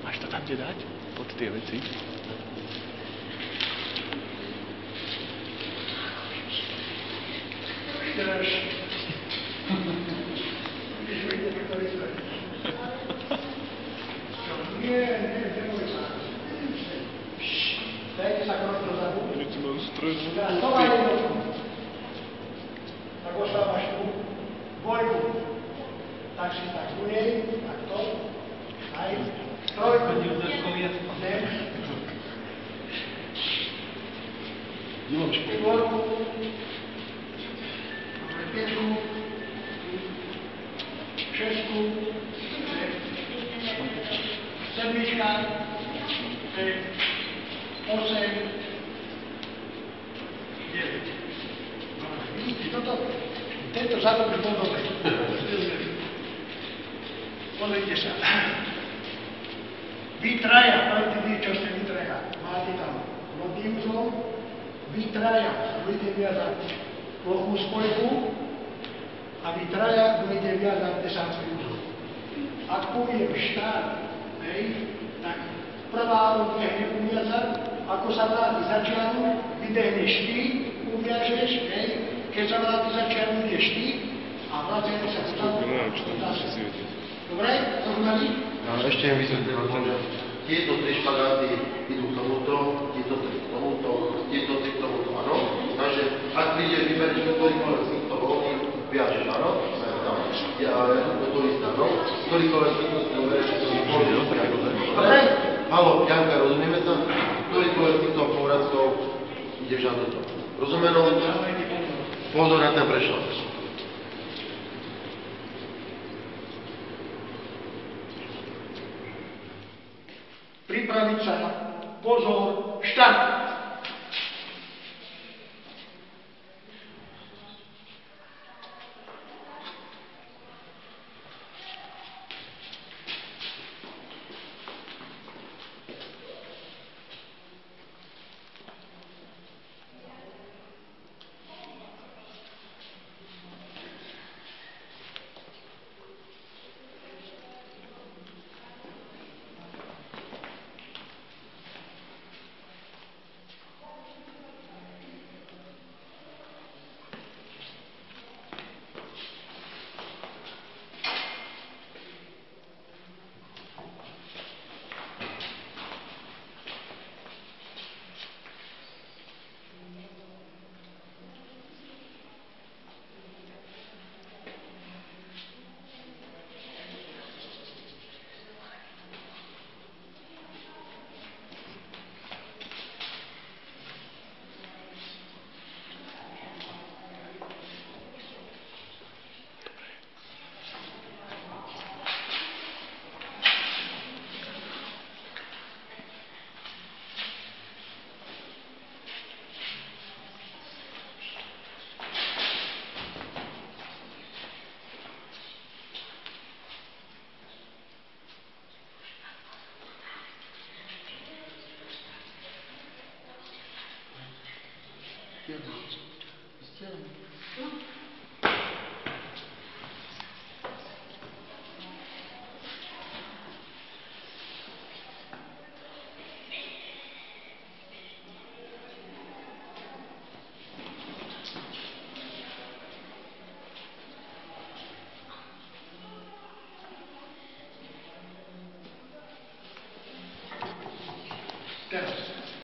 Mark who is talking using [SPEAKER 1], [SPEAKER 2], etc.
[SPEAKER 1] Máš to tam kde dať? Pod tie veci?
[SPEAKER 2] Dajte sa krok dozadu.
[SPEAKER 1] Teraz
[SPEAKER 2] stovaj jednotku. Tak ostávaš tu. Dvojku. Tak si tak tu nej. Takto. Aj. Trojku. Sem. Štvorku. Pietku. Šestku. Sedmička. 8, 9. Vidíte, tento zákon by bol dobrý. Pozrite sa. Vy traja, vy, čo ste vy traja, máte tam protiúzol, vy traja budete viazať plochú spojku a vy traja budete viazať desácky úzol. Ak poviem štát, tak prvá odbehne uviazať, ako sa vráti za čiarnu, vybehneš ty, uviažeš, keď sa vráti za čiarnu, ideš ty a vracajme sa k zase. Dobre? Rozumeli?
[SPEAKER 3] Ešte im vysvetlím, že tieto tri špagáty idú k tomuto, tieto tri k tomuto, tieto tri k tomuto, áno? Takže ak prídeš, vyberieš ktorýkoľvek z týchto voľný, viažeš, áno? To isté, áno? Ktorýkoľvek z týchto vyberieš, dobre? Haló, Janka, rozumieme sa? Ktorýkoľvek z týchto povratkov ideš na toto. Rozumeno? Pozor na ten prešľap.
[SPEAKER 2] Pripraviť sa, pozor,